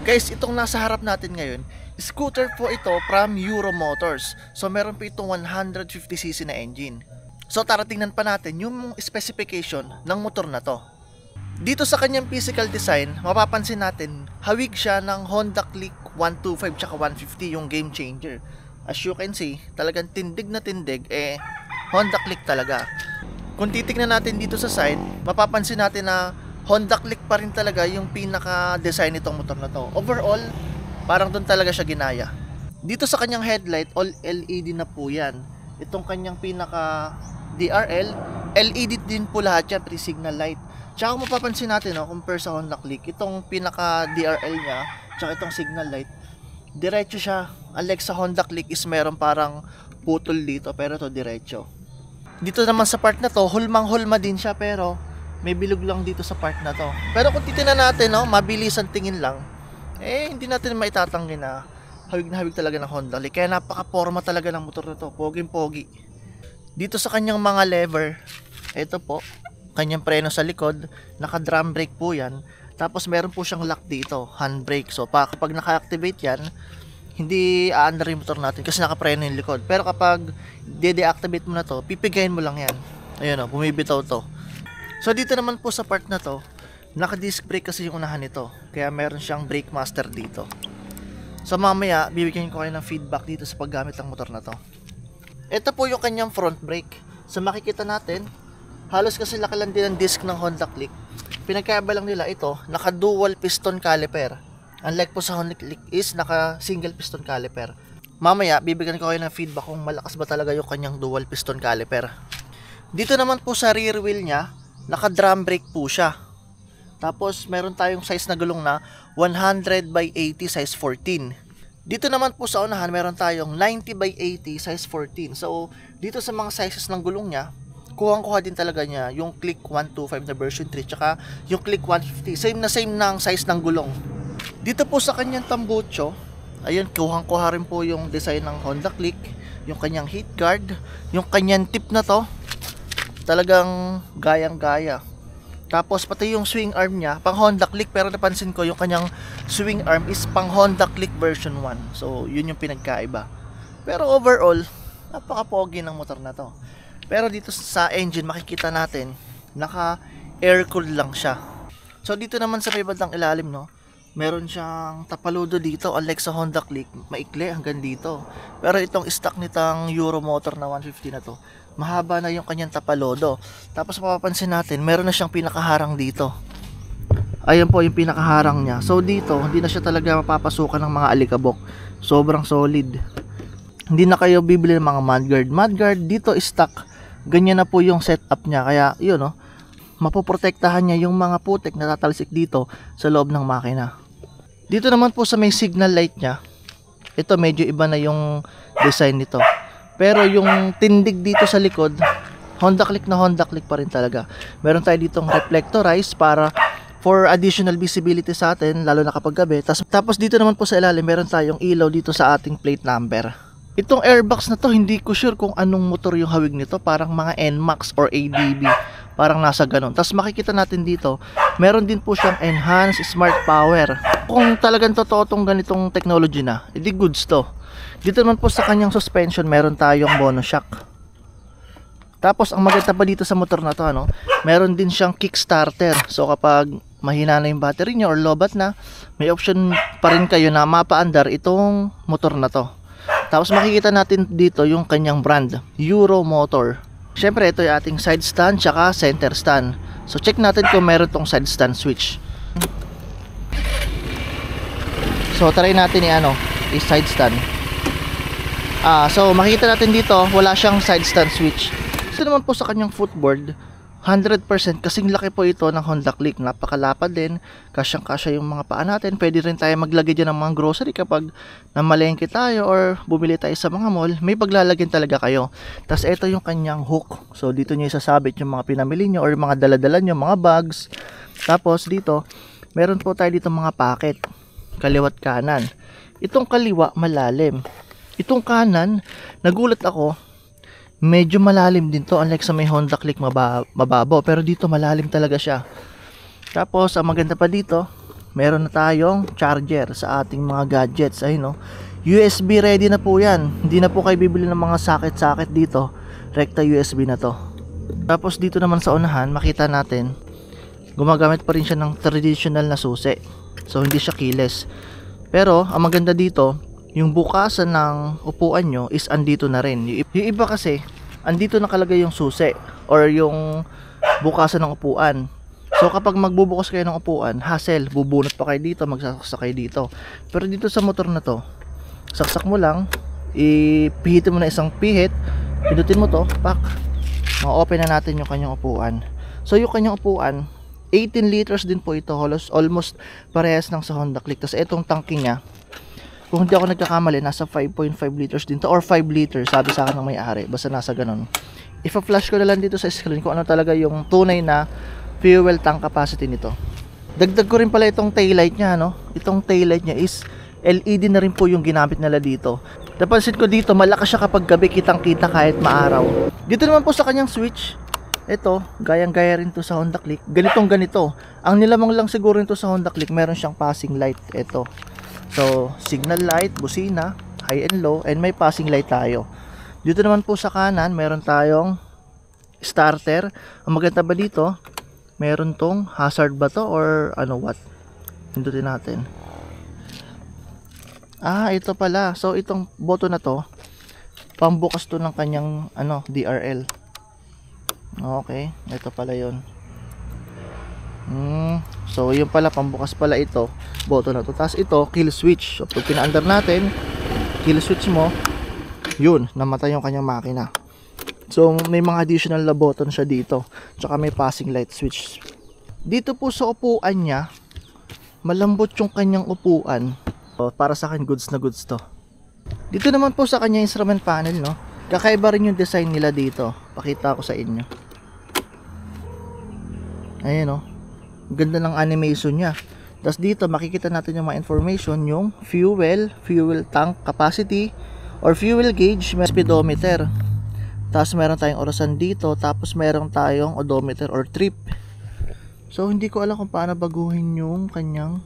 Guys, itong nasa harap natin ngayon, scooter po ito from Euro Motors. So meron po itong 150cc na engine. So tara tingnan pa natin yung specification ng motor na to. Dito sa kanyang physical design, mapapansin natin, hawig siya ng Honda Click 125 tsaka 150, yung game changer. As you can see, talagang tindig na tindig, Honda Click talaga. Kung titignan natin dito sa side, mapapansin natin na Honda Click pa rin talaga yung pinaka-design nitong motor na to. Overall, parang doon talaga siya ginaya. Dito sa kanyang headlight, all LED na po yan. Itong kanyang pinaka DRL, LED din po lahat yan, 3 signal light. Tsaka kung mapapansin natin, compare sa Honda Click, itong pinaka DRL niya, tsaka itong signal light, diretso siya. Unlike sa Honda Click is meron parang putol dito, pero to diretso. Dito naman sa part na to, hulmang-hulma din siya, pero may bilog lang dito sa part na to. Pero kung titingnan natin, mabilisan tingin lang, hindi natin maitatanggi na hawig talaga ng Honda Click. Kaya napaka-forma talaga ng motor na to, poging-pogi. Dito sa kanyang mga lever, ito po, kanyang preno sa likod, naka-drum brake po yan. Tapos meron po siyang lock dito, handbrake. So kapag naka-activate yan, hindi aandar yung motor natin kasi naka-preno yung likod. Pero kapag de-deactivate mo na to, pipigayin mo lang yan. Ayun bumibitaw to. So dito naman po sa part na to, naka-disc brake kasi yung unahan nito. Kaya meron siyang brake master dito. So mamaya, bibigyan ko kayo ng feedback dito sa paggamit ng motor na to. Ito po yung kanyang front brake. So makikita natin, halos kasi laki lang din ang disc ng Honda Click. Pinagkaiba lang nila ito, naka dual piston caliper. Unlike po sa Honda Click is naka single piston caliper. Mamaya bibigyan ko kayo ng feedback kung malakas ba talaga yung kanyang dual piston caliper. Dito naman po sa rear wheel niya, naka drum brake po siya. Tapos meron tayong size na gulong na 100/80 size 14. Dito naman po sa unahan meron tayong 90/80 size 14. So dito sa mga sizes ng gulong niya, kuhang-kuha din talaga niya yung Click 125 na version 3 tsaka yung Click 150. Same na ang size ng gulong. Dito po sa kanyang tambucho, ayun, kuhang-kuha rin po yung design ng Honda Click, yung kanyang heat guard, yung kanyang tip na to, talagang gayang-gaya. Tapos pati yung swing arm niya, pang Honda Click, pero napansin ko yung kanyang swing arm is pang Honda Click version 1. So yun yung pinagkaiba. Pero overall, napaka-pogi ng motor na to. Pero dito sa engine makikita natin naka air cooled lang siya. So dito naman sa may bandang ilalim meron siyang tapaludo dito. Unlike sa Honda Click, maikli hanggang dito. Pero itong stock nitong Euro motor na 150 na to, mahaba na yung kanyang tapaludo. Tapos mapapansin natin meron na siyang pinakaharang dito. Ayan po yung pinakaharang niya. So dito hindi na siya talaga mapapasukan ng mga alikabok. Sobrang solid. Hindi na kayo bibili ng mga mudguard. Mudguard dito stock. Ganyan na po yung setup niya. Kaya yun mapoprotektahan niya yung mga putek na tatalsik dito sa loob ng makina. Dito naman po sa may signal light niya, ito medyo iba na yung design nito. Pero yung tindig dito sa likod, Honda Click na Honda Click pa rin talaga. Meron tayo ditong reflectorize para for additional visibility sa atin, lalo na kapag gabi. Tapos dito naman po sa ilalim, meron tayong ilaw dito sa ating plate number. Itong airbox na to, hindi ko sure kung anong motor yung hawig nito. Parang mga NMAX or ADB. Parang nasa ganun. Tapos makikita natin dito, meron din po siyang enhanced smart power. Kung talagang totoo tong ganitong technology na, edi goods to. Dito naman po sa kanyang suspension, meron tayong monoshock. Tapos ang maganda pa dito sa motor na to, meron din siyang kickstarter. So kapag mahina na yung battery niya or lobat na, may option pa rin kayo na mapaandar itong motor na to. Tapos makikita natin dito yung kanyang brand, Euro Motor. Syempre ito yung ating side stand tsaka center stand. So check natin kung meron tong side stand switch. So try natin i-side stand. So makikita natin dito wala siyang side stand switch. So naman po sa kanyang footboard, 100% kasing laki po ito ng Honda Click. Napakalapad din, kasyang-kasya yung mga paa natin. Pwede rin tayo maglagay dyan ng mga grocery kapag namalengke tayo or bumili tayo sa mga mall. May paglalagyan talaga kayo. Tapos ito yung kanyang hook. So dito nyo isasabit yung mga pinamili nyo or mga daladala nyo, mga bags. Tapos dito, meron po tayo dito mga packet, kaliwat kanan. Itong kaliwa malalim. Itong kanan, nagulat ako, medyo malalim din to, unlike sa may Honda Click mababaw, pero dito malalim talaga siya. Tapos ang maganda pa dito, meron na tayong charger sa ating mga gadgets. Ayun, no? USB ready na po yan. Hindi na po kayo bibili ng mga socket dito. Rekta USB na to. Tapos dito naman sa unahan, makita natin gumagamit pa rin siya ng traditional na susi. So hindi siya keyless. Pero ang maganda dito, yung bukasan ng upuan nyo is andito na rin. Yung iba kasi, andito nakalagay yung susi or yung bukasan ng upuan. So kapag magbubukas kayo ng upuan, hassle, bubunot pa kayo dito, magsasaksak kayo dito. Pero dito sa motor na to, saksak mo lang, ipihitin mo na isang pihit, pindutin mo to, pak, ma-open na natin yung kanyang upuan. So yung kanyang upuan, 18 liters din po ito, almost parehas ng sa Honda Click. Tapos itong tangke niya, kung hindi ako nagkakamali, nasa 5.5 liters din to, or 5 liters, sabi sa akin ng may-ari, basta nasa ganun. Ipa-flash ko na lang dito sa screen kung ano talaga yung tunay na fuel tank capacity nito. Dagdag ko rin pala itong taillight niya, no? Itong taillight niya is LED na rin po yung ginamit nila dito. Napansin ko dito, malakas siya kapag gabi, kitang-kita kahit maaraw. Dito naman po sa kanyang switch, ito, gayang-gaya rin to sa Honda Click. Ganito. Ang nilamang lang siguro nito sa Honda Click, meron siyang passing light. Ito. So, signal light, busina, high and low, and may passing light tayo. Dito naman po sa kanan, meron tayong starter. Ang maganda ba dito, meron tong hazard ba to or ano, what? Pindutin natin. Ito pala. So itong button na to, pambukas to ng kanyang DRL. Okay, ito pala yon. So yun pala, pambukas pala ito, button na to. Tapos ito, kill switch. So pag pina-under natin, kill switch mo, yun, namatay yung kanyang makina. So may mga additional na button siya dito. Tsaka may passing light switch. Dito po sa upuan niya, malambot yung kanyang upuan. So, para sa akin, goods na goods to. Dito naman po sa kanyang instrument panel, no, kakaiba rin yung design nila dito. Pakita ko sa inyo. Ayan, no, ganda ng animation niya. Tapos dito makikita natin yung mga information, yung fuel tank capacity or fuel gauge, may speedometer. Tapos meron tayong orasan dito, tapos meron tayong odometer or trip. So hindi ko alam kung paano baguhin yung kanyang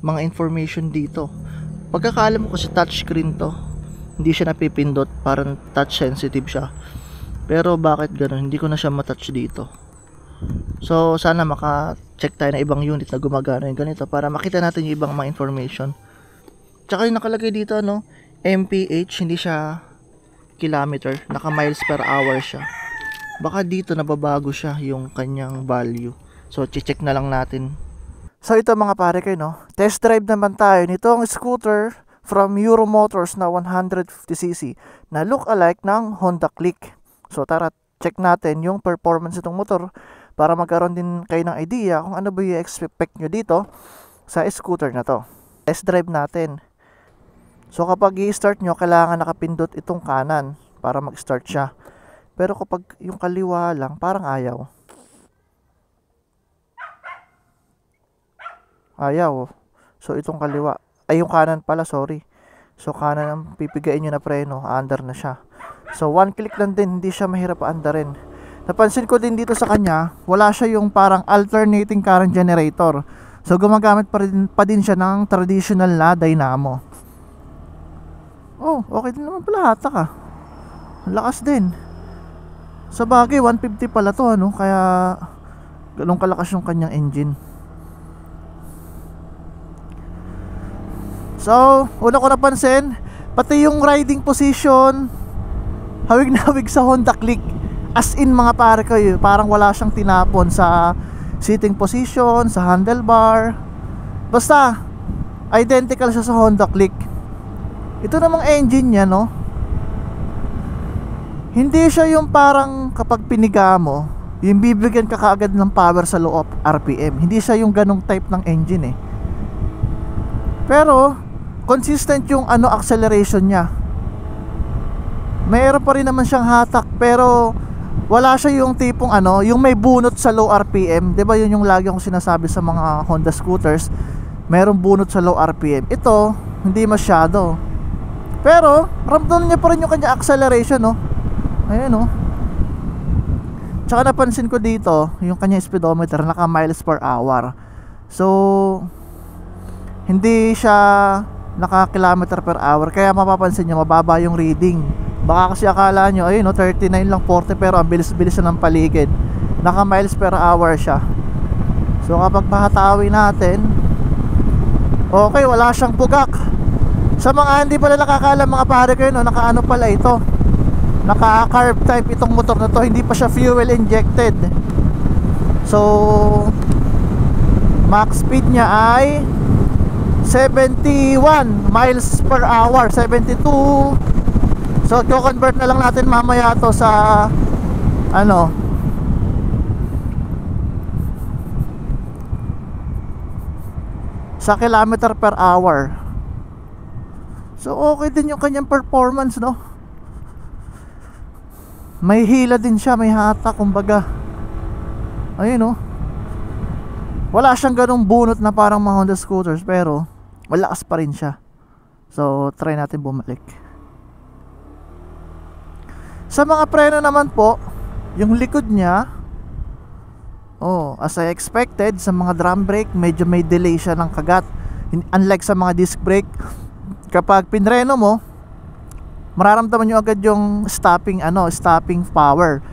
mga information dito. Pagkakaalam ko kasi touchscreen to, hindi siya napipindot, parang touch sensitive siya. Pero bakit gano'n? Hindi ko na siya matouch dito. So sana maka-check tayo na ibang unit na gumagana yung ganito para makita natin yung ibang mga information. Tsaka yung nakalagay dito, MPH, hindi siya kilometer, naka miles per hour siya. Baka dito nababago siya yung kanyang value. So check na lang natin. So ito mga pare kayo, test drive naman tayo nitong scooter from Euro Motors na 150cc na look alike ng Honda Click. So tara, check natin yung performance nitong motor para magkaroon din kayo ng idea kung ano ba yung expect nyo dito sa scooter na to. Test drive natin. So kapag i-start nyo, kailangan nakapindot itong kanan para mag-start siya. Pero kapag yung kaliwa lang, parang ayaw. So itong kaliwa, ay yung kanan pala, sorry. So kanan ang pipigain nyo na preno, under na siya. So one click lang din, hindi siya mahirap andarin. Napansin ko din dito sa kanya, wala siya yung parang alternating current generator. So gumagamit pa din siya ng traditional na dynamo. Oh, okay din naman pala, hatak ah. Lakas din. Sa bagay, 150 pala to, kaya ganun kalakas yung kanyang engine. So, una ko napansin, pati yung riding position, hawig na hawig sa Honda Click. As in mga pare kayo, parang wala siyang tinapon sa sitting position, sa handlebar. Basta, identical siya sa Honda Click. Ito namang engine niya, hindi siya yung parang kapag piniga mo, yung bibigyan ka kaagad ng power sa low of RPM. Hindi siya yung ganong type ng engine Pero consistent yung acceleration niya. Mayroon pa rin naman siyang hatak, pero wala siya yung tipong yung may bunot sa low RPM. 'Di ba yun yung lagi kong sinasabi sa mga Honda scooters, mayroong bunot sa low RPM. Ito, hindi masyado. Pero ramdam niya pa rin yung kanya acceleration, Ayan, Tsaka napansin ko dito, yung kanya speedometer naka miles per hour. So hindi siya naka-kilometer per hour, kaya mapapansin nyo mababa yung reading. Baka kasi akala nyo ayun no, 39 lang 40, pero ang bilis-bilis na ng paligid, naka miles per hour siya. So kapag pahatawin natin, okay, wala siyang pugak. Sa mga hindi pala nakakala mga pare ko, no, naka-ano pala ito, naka-carb type itong motor na to, hindi pa siya fuel injected. So max speed niya ay 71 miles per hour, 72. So i-convert na lang natin mamaya to sa ano, sa kilometer per hour. So okay din yung kanyang performance, no? May hila din siya, may hatak kumbaga. Ayun, no? Wala siyang ganung bunot na parang mga Honda scooters, pero malakas pa rin siya. So try natin bumalik. Sa mga preno naman po, yung likod niya, as I expected, sa mga drum brake medyo may delay siya ng kagat. Unlike sa mga disc brake, kapag pinreno mo, mararamdaman nyo agad yung stopping power.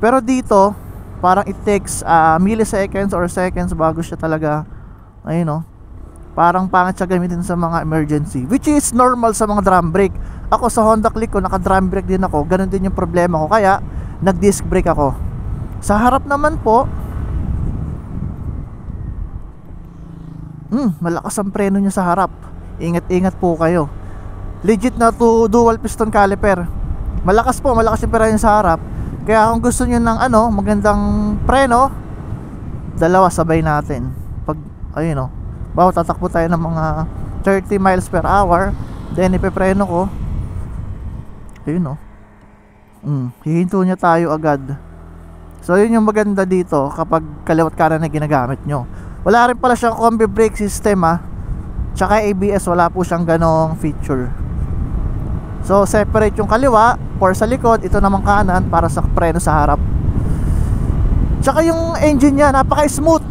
Pero dito parang it takes milliseconds or seconds bago siya talaga, ayun, no? Parang pangit siya gamitin sa mga emergency, which is normal sa mga drum brake. Ako sa Honda Click ko, naka drum brake din ako, ganun din yung problema ko, kaya nag disc brake ako. Sa harap naman po, malakas ang preno niya sa harap. Ingat-ingat po kayo. Legit na to dual piston caliper. Malakas yung preno niya sa harap. Kaya kung gusto niyo ng magandang preno, dalawa sabay natin. Pag ayun, no, bawa tatakbo tayo ng mga 30 miles per hour, then ipepreno ko, ayun, no, hihinto niya tayo agad. So yun yung maganda dito kapag kaliwat kanan na ginagamit nyo. Wala rin pala siyang combi brake system, tsaka ABS, wala po siyang ganong feature. So separate yung kaliwa for sa likod, ito naman kanan para sa preno sa harap. Tsaka yung engine niya napaka-smooth.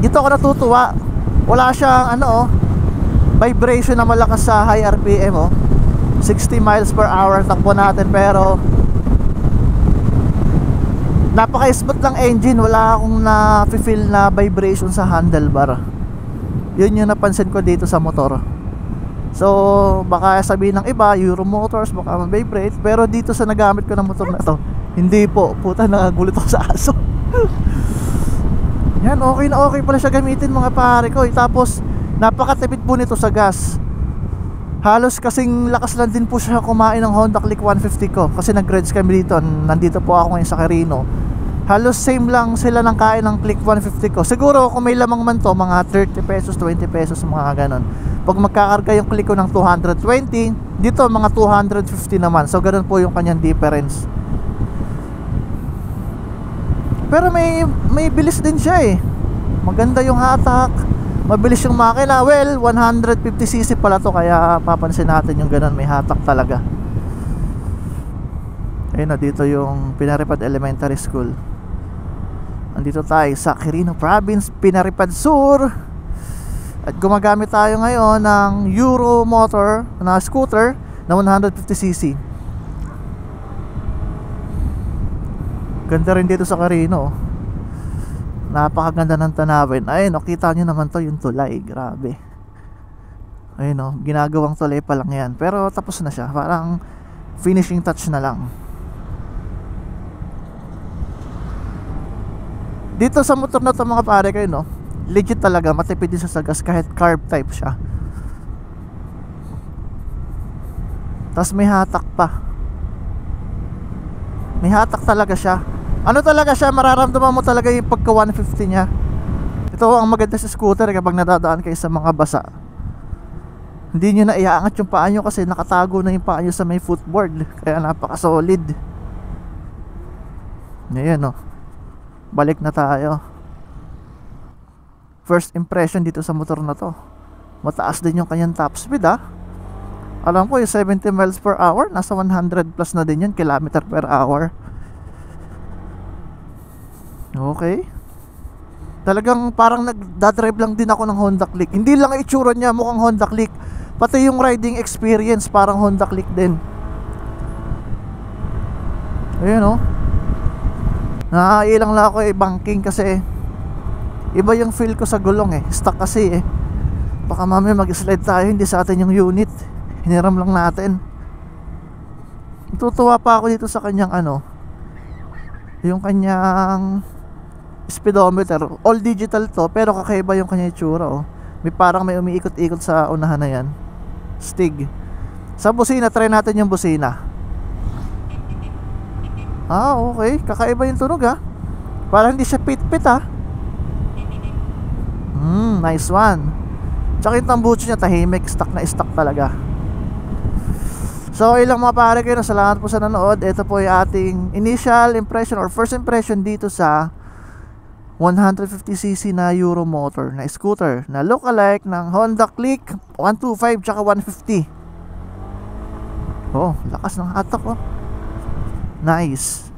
Dito ako natutuwa. Wala siyang vibration na malakas sa high RPM, 60 miles per hour takbo natin, pero napaka-smooth lang engine. Wala akong na-feel na vibration sa handlebar. Yun yung napansin ko dito sa motor. So baka sabihin ng iba, Euro Motors baka ma-vibrate, pero dito sa nagamit ko ng motor na to, hindi po. Puta, nakagulit ako sa aso. Yan, okay na okay pala siya gamitin mga pare ko. Tapos napakatipid po nito sa gas. Halos kasing lakas lang din po siya kumain ng Honda Click 150 ko, kasi nag-rides kami dito. Nandito po ako ngayon sa Quirino. Halos same lang sila ng kain ng Click 150 ko. Siguro kung may lamang man to, mga 30 pesos, 20 pesos, mga ganon. Pag magkakarga yung Click ko ng 220, dito mga 250 naman. So ganun po yung kanyang difference. Pero may bilis din siya Maganda yung hatak, mabilis yung makina. Well, 150cc pala to, kaya papansin natin yung ganun, may hatak talaga. Ayun na, dito yung Pinaripad Elementary School. Andito tayo sa Quirino Province, Pinaripad Sur. At gumagamit tayo ngayon ng Euro motor na scooter na 150cc. Ganda rin dito sa Quirino. Napakaganda ng tanawin. Ayun, kita nyo naman to, yung tulay. Grabe. Ayun, ginagawang tulay pa lang yan, pero tapos na siya. Parang finishing touch na lang. Dito sa motor na to mga pare kayo, legit talaga, matipid din sa gas kahit carb type siya. Tapos may hatak pa. May hatak talaga siya. Talaga siya, mararamdaman mo talaga yung pagka 150 niya. Ito ang maganda sa scooter kapag nadadaan kayo sa mga basa. Hindi nyo na iaangat yung paa nyo kasi nakatago na yung paa nyo sa may footboard. Kaya napaka solid. Ngayon, balik na tayo. First impression dito sa motor na to, mataas din yung kanyang top speed. Alam ko yung 70 miles per hour, nasa 100 plus na din yun, kilometer per hour. Okay. Talagang parang nagdadrive lang din ako ng Honda Click. Hindi lang ang itsura niya mukhang Honda Click, pati yung riding experience parang Honda Click din. Ayun oh. Nakailang lang ako banking kasi iba yung feel ko sa gulong stuck kasi baka mamaya mag-slide tayo, hindi sa atin yung unit, hiniram lang natin. Natutuwa pa ako dito sa kanyang yung kanyang speedometer. All digital to, pero kakaiba yung kanyang itsura may umiikot-ikot sa unahan na yan, Stig. Sa busina, try natin yung busina. Okay, kakaiba yung tunog parang hindi siya pit-pit nice one. Tsaka yung tambucho niya tahimik, stock na stock talaga. So ilang mga pare kayo, salamat po sa nanood. Ito po yung ating initial impression or first impression dito sa 150cc na Euro motor na scooter na look-alike ng Honda Click 125 tsaka 150. Lakas ng hatak Nice.